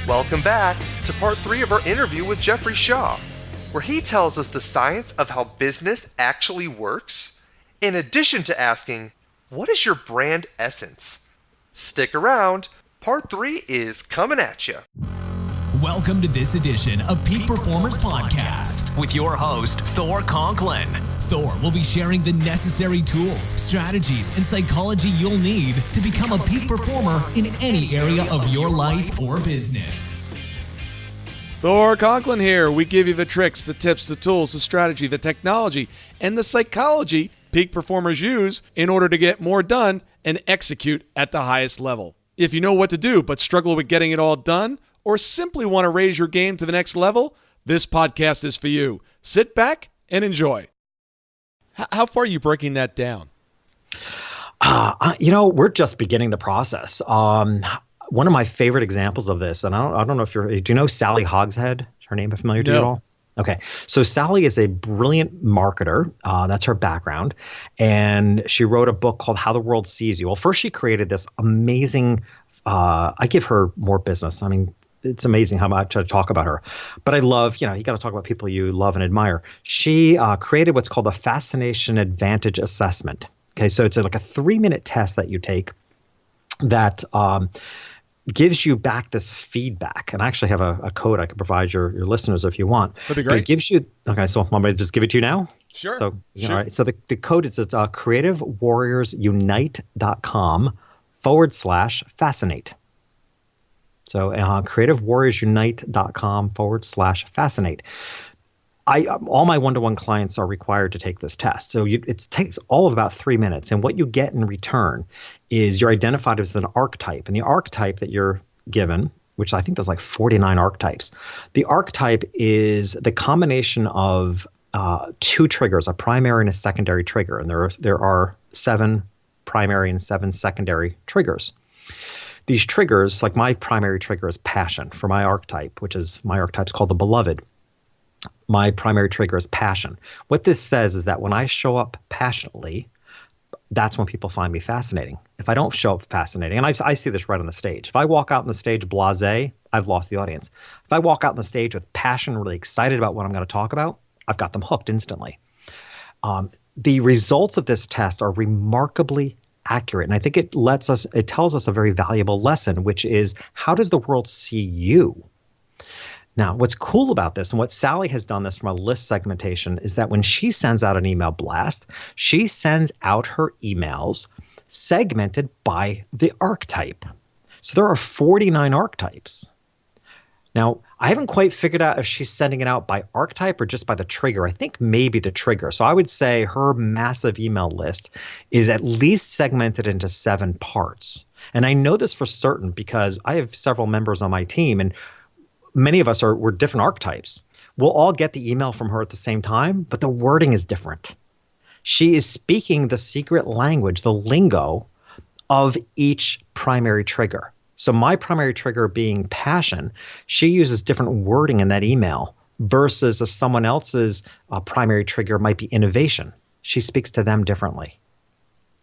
Welcome back to part 3 of our interview with Jeffrey Shaw, where he tells us the science of how business actually works, in addition to asking, what is your brand essence? Stick around, part 3 is coming at you. Welcome to this edition of Peak Performers Podcast with your host, Thor Conklin. Thor will be sharing the necessary tools, strategies, and psychology you'll need to become a peak performer in any area of your life or business. Thor Conklin here. We give you the tricks, the tips, the tools, the strategy, the technology, and the psychology peak performers use in order to get more done and execute at the highest level. If you know what to do but struggle with getting it all done, or simply want to raise your game to the next level, this podcast is for you. Sit back and enjoy. How far are you breaking that down? We're just beginning the process. One of my favorite examples of this, and I don't know if do you know Sally Hogshead? Is her name familiar to you at all? Okay. So Sally is a brilliant marketer. That's her background. And she wrote a book called How the World Sees You. Well, first she created this amazing, I give her more business. I mean, it's amazing how much I talk about her. But I love, you got to talk about people you love and admire. She created what's called the Fascination Advantage Assessment. Okay, so it's like a 3-minute test that you take that gives you back this feedback. And I actually have a code I can provide your listeners if you want. That'd be great. But it gives you, okay, so I'm going to just give it to you now? Sure. So, sure. All right. So the code is creativewarriorsunite.com/fascinate. So creativewarriorsunite.com/fascinate. All my one-to-one clients are required to take this test. So it takes all of about 3 minutes. And what you get in return is you're identified as an archetype. And the archetype that you're given, which I think there's like 49 archetypes, the archetype is the combination of 2 triggers, a primary and a secondary trigger. And there are 7 primary and 7 secondary triggers. These triggers, like my primary trigger is passion for my archetype, which is my archetype's called the beloved. My primary trigger is passion. What this says is that when I show up passionately, that's when people find me fascinating. If I don't show up fascinating, and I see this right on the stage. If I walk out on the stage blasé, I've lost the audience. If I walk out on the stage with passion, really excited about what I'm going to talk about, I've got them hooked instantly. The results of this test are remarkably accurate. And I think it tells us a very valuable lesson, which is, how does the world see you? Now, what's cool about this, and what Sally has done this from a list segmentation, is that when she sends out an email blast, she sends out her emails segmented by the archetype. So there are 49 archetypes. Now, I haven't quite figured out if she's sending it out by archetype or just by the trigger. I think maybe the trigger. So I would say her massive email list is at least segmented into 7 parts. And I know this for certain because I have several members on my team, and many of us we're different archetypes. We'll all get the email from her at the same time, but the wording is different. She is speaking the secret language, the lingo of each primary trigger. So my primary trigger being passion, she uses different wording in that email versus if someone else's primary trigger might be innovation. She speaks to them differently.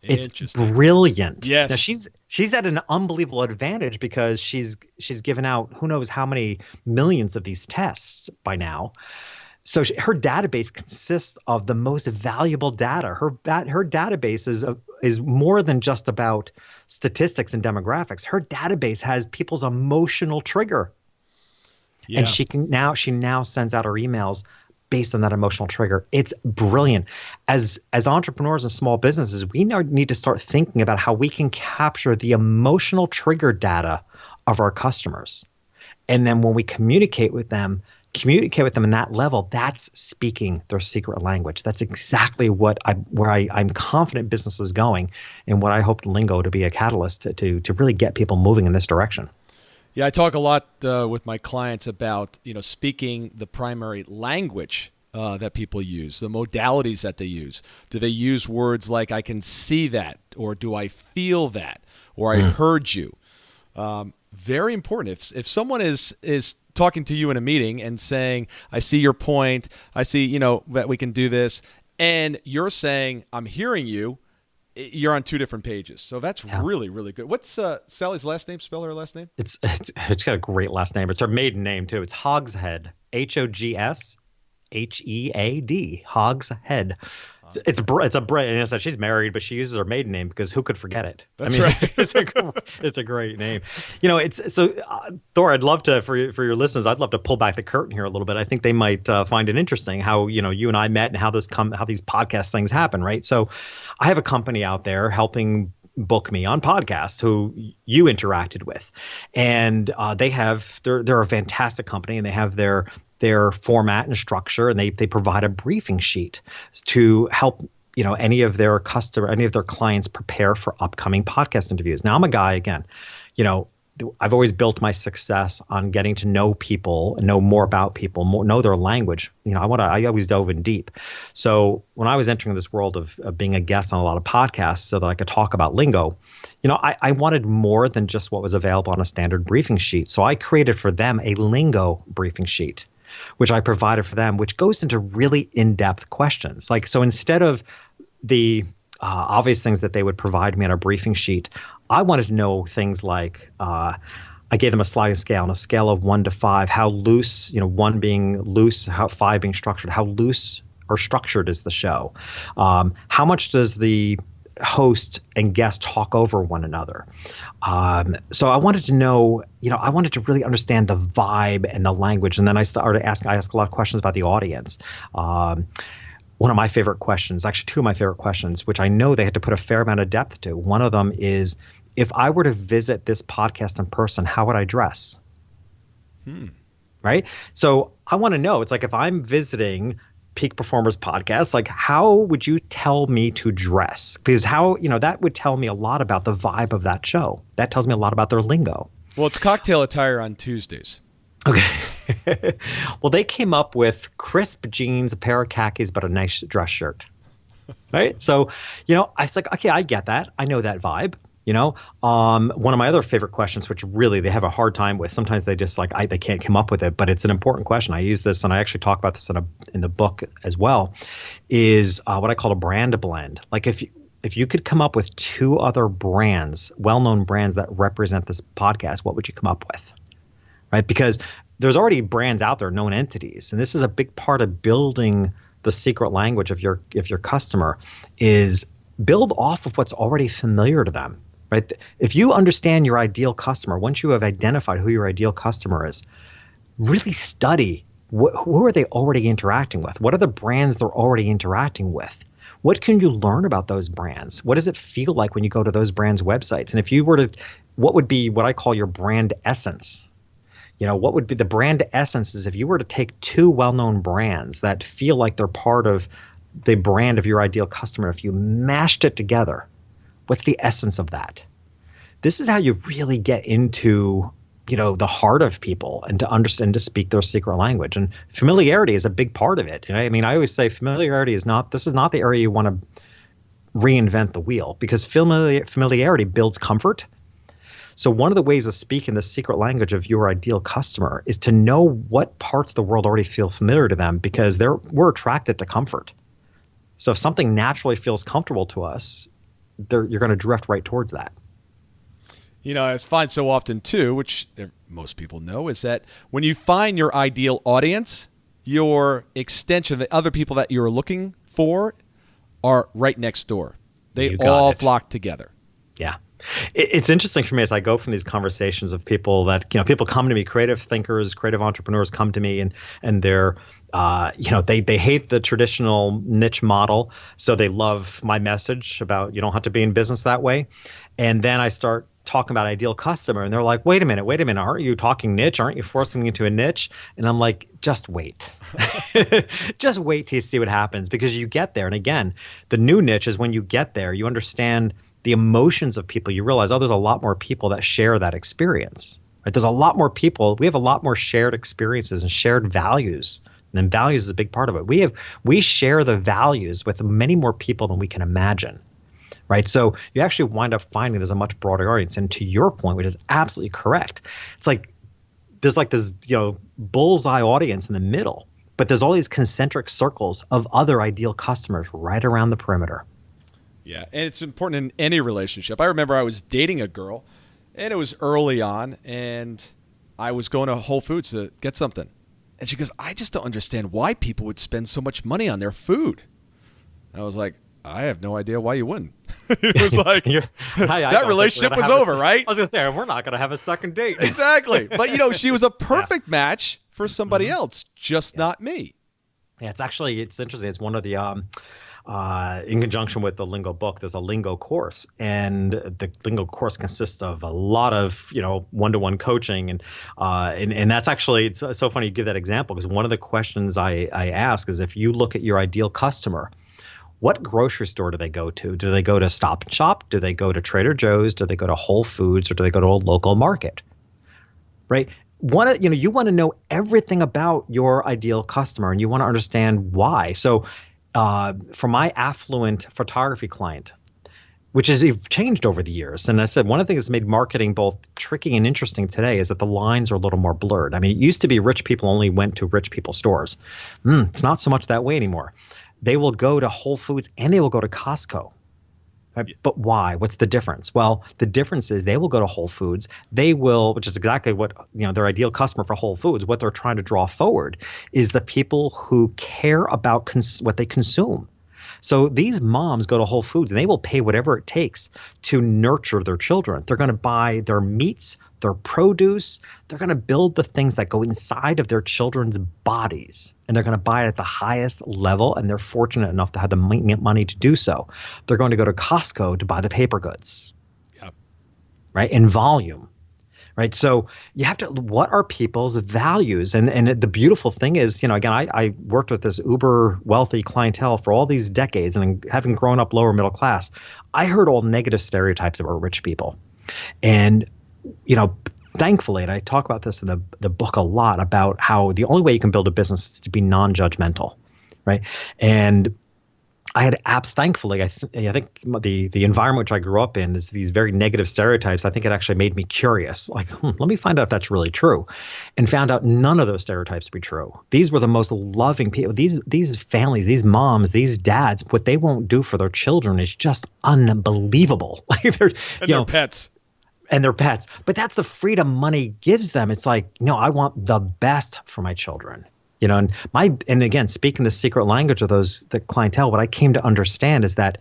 It's brilliant. Yes. Now she's at an unbelievable advantage because she's given out who knows how many millions of these tests by now. So her database consists of the most valuable data. Her database is more than just about statistics and demographics. Her database has people's emotional trigger. Yeah. And she now sends out her emails based on that emotional trigger. It's brilliant. As entrepreneurs and small businesses, we now need to start thinking about how we can capture the emotional trigger data of our customers. And then when we communicate with them in that level, that's speaking their secret language. That's exactly where I'm confident business is going, and what I hope Lingo to be a catalyst to really get people moving in this direction. Yeah, I talk a lot with my clients about speaking the primary language that people use, the modalities that they use. Do they use words like "I can see that," or "Do I feel that," or "I heard you"? Very important. If someone is talking to you in a meeting and saying, "I see your point. I see that we can do this," and you're saying, "I'm hearing you," you're on two different pages. So that's really, really good. What's Sally's last name? Spell her last name. It's got a great last name. It's her maiden name too. It's Hogshead. Hogshead. Hogshead. It's a Brit, and it's she's married, but she uses her maiden name because who could forget it? That's right. It's a great name. It's so Thor. I'd love to for your listeners. I'd love to pull back the curtain here a little bit. I think they might find it interesting how you and I met and how these podcast things happen, right? So, I have a company out there helping book me on podcasts who you interacted with, and they're a fantastic company, and they have their format and structure, and they provide a briefing sheet to help any of their clients prepare for upcoming podcast interviews. Now, I'm a guy, again, I've always built my success on getting to know people, know more about people, know their language. I always dove in deep. So when I was entering this world of being a guest on a lot of podcasts so that I could talk about lingo, I wanted more than just what was available on a standard briefing sheet. So I created for them a lingo briefing sheet, which I provided for them, which goes into really in-depth questions. So instead of the obvious things that they would provide me on a briefing sheet, I wanted to know things like I gave them a sliding scale on a scale of 1 to 5, how loose, 1 being loose, how 5 being structured, how loose or structured is the show? How much does the host and guest talk over one another? So I wanted to know, I wanted to really understand the vibe and the language. And then I started asking, I asked a lot of questions about the audience. One of my favorite questions, actually two of my favorite questions, which I know they had to put a fair amount of depth to. One of them is, if I were to visit this podcast in person, how would I dress? Right? So I want to know, it's like if I'm visiting Peak Performers podcast, how would you tell me to dress? Because that would tell me a lot about the vibe of that show. That tells me a lot about their lingo. Well, it's cocktail attire on Tuesdays. Okay. Well, they came up with crisp jeans, a pair of khakis, but a nice dress shirt. Right? So, I was like, okay, I get that. I know that vibe. One of my other favorite questions, which really they have a hard time with, sometimes they just they can't come up with it, but it's an important question. I use this, and I actually talk about this in the book as well, is what I call a brand blend. If you could come up with 2 other brands, well-known brands that represent this podcast, what would you come up with? Right? Because there's already brands out there, known entities, and this is a big part of building the secret language of your customer, is build off of what's already familiar to them. Right? If you understand your ideal customer, once you have identified who your ideal customer is, really study who are they already interacting with? What are the brands they're already interacting with? What can you learn about those brands? What does it feel like when you go to those brands' websites? And if you were to, what would be what I call your brand essence? What would be the brand essence is if you were to take 2 well-known brands that feel like they're part of the brand of your ideal customer, if you mashed it together, what's the essence of that? This is how you really get into, the heart of people and to understand, to speak their secret language. And familiarity is a big part of it. I always say familiarity is not the area you want to reinvent the wheel, because familiarity builds comfort. So one of the ways of speaking the secret language of your ideal customer is to know what parts of the world already feel familiar to them, because we're attracted to comfort. So if something naturally feels comfortable to us, you're going to drift right towards that. I find so often too, which most people know, is that when you find your ideal audience, your extension, the other people that you're looking for are right next door. They all flock together. Yeah. It's interesting for me as I go from these conversations of people that, people come to me, creative thinkers, creative entrepreneurs come to me, and they're, they hate the traditional niche model. So they love my message about you don't have to be in business that way. And then I start talking about ideal customer, and they're like, wait a minute, aren't you talking niche? Aren't you forcing me into a niche? And I'm like, just wait. Just wait till you see what happens, because you get there. And again, the new niche is when you get there, you understand the emotions of people. You realize, there's a lot more people that share that experience. Right? There's a lot more people. We have a lot more shared experiences and shared values. And values is a big part of it. We share the values with many more people than we can imagine. Right? So you actually wind up finding there's a much broader audience. And to your point, which is absolutely correct, it's like there's this bullseye audience in the middle, but there's all these concentric circles of other ideal customers right around the perimeter. Yeah, and it's important in any relationship. I remember I was dating a girl, and it was early on, and I was going to Whole Foods to get something. And she goes, I just don't understand why people would spend so much money on their food. I was like, I have no idea why you wouldn't. It was like, that relationship was over, right? I was going to say, we're not going to have a second date. Exactly. But, she was a perfect match for somebody else, just not me. Yeah, it's interesting. It's one of the, in conjunction with the Lingo book, there's a Lingo course. And the Lingo course consists of a lot of, one-to-one coaching. And that's actually, it's so funny you give that example, because one of the questions I ask is, if you look at your ideal customer, what grocery store do they go to? Do they go to Stop and Shop? Do they go to Trader Joe's? Do they go to Whole Foods? Or do they go to a local market? Right? You want to know everything about your ideal customer, and you want to understand why. So for my affluent photography client, which has changed over the years, and I said one of the things that's made marketing both tricky and interesting today is that the lines are a little more blurred. I mean, it used to be rich people only went to rich people stores. It's not so much that way anymore. They will go to Whole Foods and they will go to Costco. Right? Yeah. But why? What's the difference? Well, the difference is they will go to Whole Foods. They will, which is exactly what, their ideal customer for Whole Foods, what they're trying to draw forward is the people who care about what they consume. So these moms go to Whole Foods and they will pay whatever it takes to nurture their children. They're going to buy their meats, their produce. They're going to build the things that go inside of their children's bodies. And they're going to buy it at the highest level. And they're fortunate enough to have the money to do so. They're going to go to Costco to buy the paper goods. Yep. Right? In volume. Right. So you have to, what are people's values? And the beautiful thing is, again, I worked with this uber wealthy clientele for all these decades, and having grown up lower middle class, I heard all negative stereotypes about rich people. And, thankfully, and I talk about this in the book a lot, about how the only way you can build a business is to be non-judgmental. Right. And I had apps, thankfully, I think the environment which I grew up in is these very negative stereotypes. I think it actually made me curious, like, let me find out if that's really true, and found out none of those stereotypes to be true. These were the most loving people. These families, these moms, these dads, what they won't do for their children is just unbelievable. Like their pets. And their pets. But that's the freedom money gives them. It's like, I want the best for my children. And again, speaking the secret language of the clientele, what I came to understand is that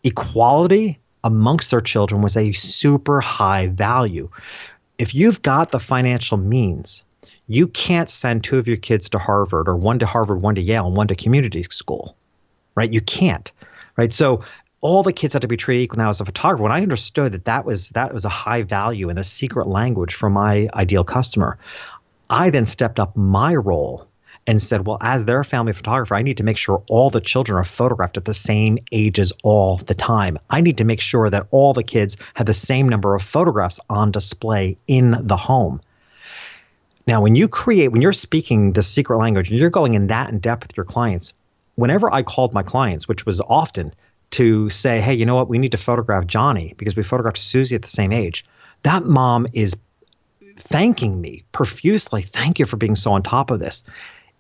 equality amongst their children was a super high value. If you've got the financial means, you can't send two of your kids to Harvard, or one to Harvard, one to Yale, and one to community school, right? You can't, right? So all the kids have to be treated equal. Now, as a photographer, when I understood that was a high value and a secret language for my ideal customer, I then stepped up my role and said, well, as their family photographer, I need to make sure all the children are photographed at the same ages all the time. I need to make sure that all the kids have the same number of photographs on display in the home. Now, when you're speaking the secret language and you're going in depth with your clients, whenever I called my clients, which was often to say, hey, you know what, we need to photograph Johnny because we photographed Susie at the same age, that mom is thanking me profusely. Thank you for being so on top of this.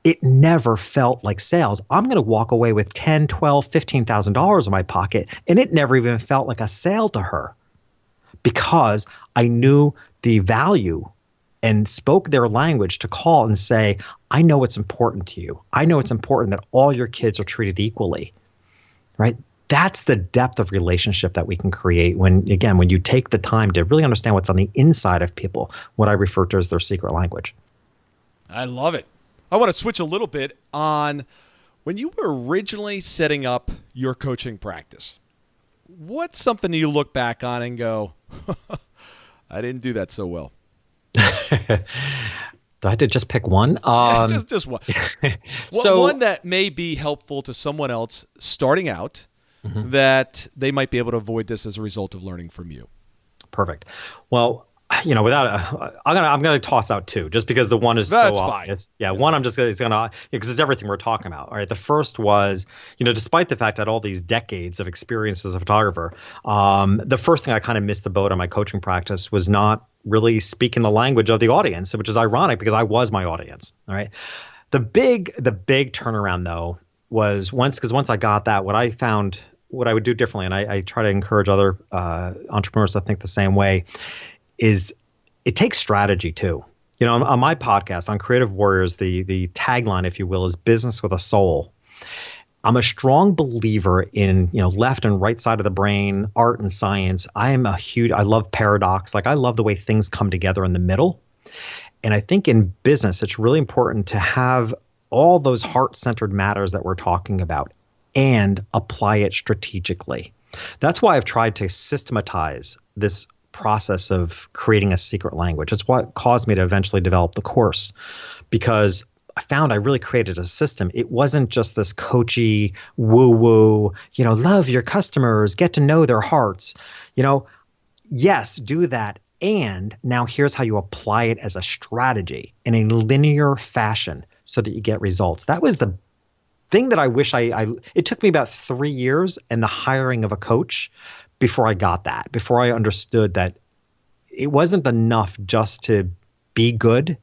It never felt like sales. I'm going to walk away with $10,000, $12,000, $15,000 in my pocket, and it never even felt like a sale to her because I knew the value and spoke their language to call and say, I know what's important to you. I know it's important that all your kids are treated equally, right? That's the depth of relationship that we can create when you take the time to really understand what's on the inside of people, what I refer to as their secret language. I love it. I want to switch a little bit on when you were originally setting up your coaching practice. What's something you look back on and go, I didn't do that so well? Do I have to just pick one? Just one. So, one that may be helpful to someone else starting out, that they might be able to avoid this as a result of learning from you. Perfect. Well, I'm gonna toss out two just because the one is That's so fine. obvious. Yeah, one I'm just gonna because it's everything we're talking about. All right. The first was, despite the fact that all these decades of experience as a photographer, the first thing I kind of missed the boat on my coaching practice was not really speaking the language of the audience, which is ironic because I was my audience. All right. The big turnaround though was once I got that, what I found what I would do differently, and I try to encourage other entrepreneurs to think the same way, is it takes strategy too. On my podcast, on Creative Warriors, the tagline, if you will, is business with a soul. I'm a strong believer in, left and right side of the brain, art and science. I love paradox. Like, I love the way things come together in the middle. And I think in business, it's really important to have all those heart-centered matters that we're talking about and apply it strategically. That's why I've tried to systematize this process of creating a secret language. It's what caused me to eventually develop the course, because I found I really created a system. It wasn't just this coachy, woo-woo, love your customers, get to know their hearts. Yes, do that. And now here's how you apply it as a strategy in a linear fashion so that you get results. That was the thing that I wish it took me about 3 years and the hiring of a coach before I got that, before I understood that it wasn't enough just to be good,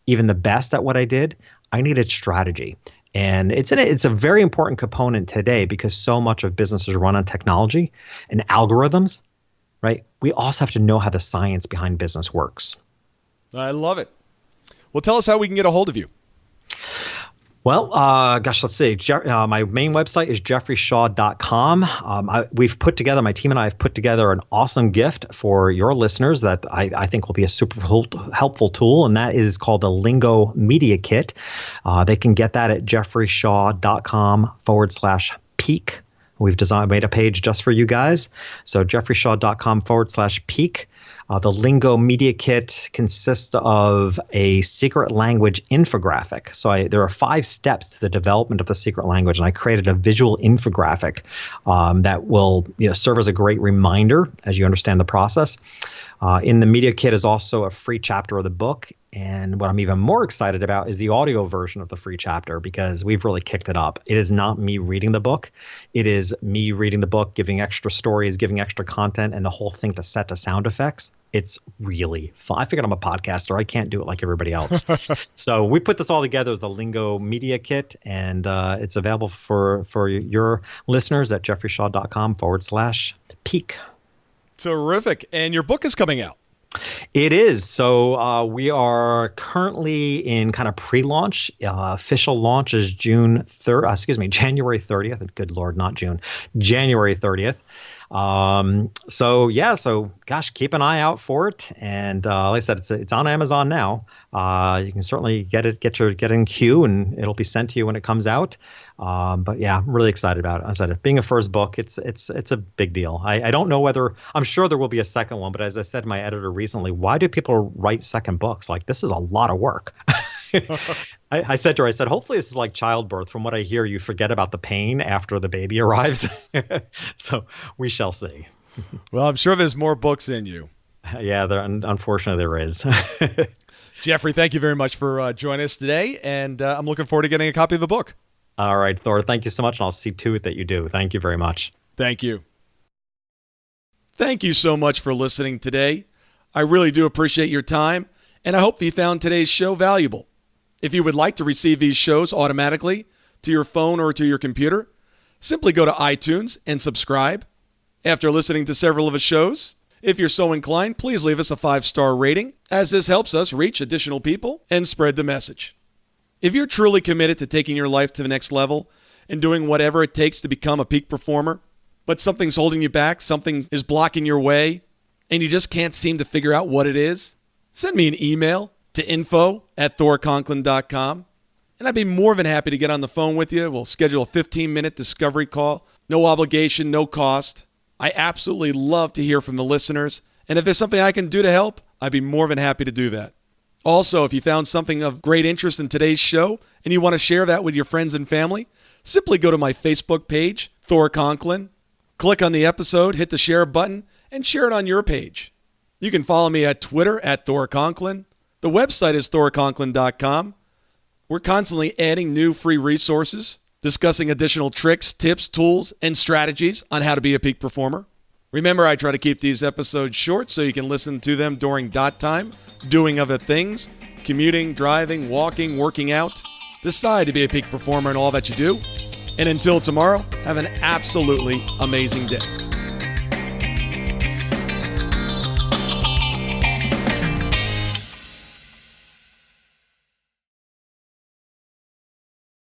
even the best at what I did. I needed strategy. And it's a very important component today, because so much of business is run on technology and algorithms, right? We also have to know how the science behind business works. I love it. Well, tell us how we can get a hold of you. Well, let's see. My main website is jeffreyshaw.com. My team and I have put together an awesome gift for your listeners that I think will be a super helpful tool, and that is called the Lingo Media Kit. They can get that at jeffreyshaw.com/peak. We've made a page just for you guys. So jeffreyshaw.com/peak. The Lingo Media Kit consists of a secret language infographic. So there are 5 steps to the development of the secret language, and I created a visual infographic that will serve as a great reminder as you understand the process. In the Media Kit is also a free chapter of the book. And what I'm even more excited about is the audio version of the free chapter, because we've really kicked it up. It is not me reading the book. It is me reading the book, giving extra stories, giving extra content, and the whole thing to set to sound effects. It's really fun. I figured I'm a podcaster. I can't do it like everybody else. So we put this all together as the Lingo Media Kit, and it's available for your listeners at jeffreyshaw.com/peak. Terrific. And your book is coming out. It is. So we are currently in kind of pre-launch. Official launch is January 30th. Good Lord, not June. January 30th. So gosh, keep an eye out for it. And like I said, it's on Amazon now. You can certainly get in queue, and it'll be sent to you when it comes out. But yeah, I'm really excited about it. I said, being a first book, it's a big deal. I don't know whether, I'm sure there will be a second one, but as I said to my editor recently, why do people write second books? Like, this is a lot of work. I said to her, hopefully this is like childbirth. From what I hear, you forget about the pain after the baby arrives. So we shall see. Well, I'm sure there's more books in you. Yeah, unfortunately there is. Jeffrey, thank you very much for joining us today, and I'm looking forward to getting a copy of the book. All right, Thor, thank you so much, and I'll see to it that you do. Thank you very much. Thank you. Thank you so much for listening today. I really do appreciate your time, and I hope you found today's show valuable. If you would like to receive these shows automatically to your phone or to your computer, simply go to iTunes and subscribe. After listening to several of the shows, if you're so inclined, please leave us a 5-star rating, as this helps us reach additional people and spread the message. If you're truly committed to taking your life to the next level and doing whatever it takes to become a peak performer, but something's holding you back, something is blocking your way, and you just can't seem to figure out what it is, send me an email to info@thorconklin.com, and I'd be more than happy to get on the phone with you. We'll schedule a 15-minute discovery call. No obligation, no cost. I absolutely love to hear from the listeners, and if there's something I can do to help, I'd be more than happy to do that. Also, if you found something of great interest in today's show and you want to share that with your friends and family, simply go to my Facebook page, Thor Conklin, click on the episode, hit the share button, and share it on your page. You can follow me at Twitter at Thor Conklin. The website is thorconklin.com. We're constantly adding new free resources, discussing additional tricks, tips, tools, and strategies on how to be a peak performer. Remember, I try to keep these episodes short so you can listen to them during dot time, doing other things, commuting, driving, walking, working out. Decide to be a peak performer in all that you do, And until tomorrow, have an absolutely amazing day.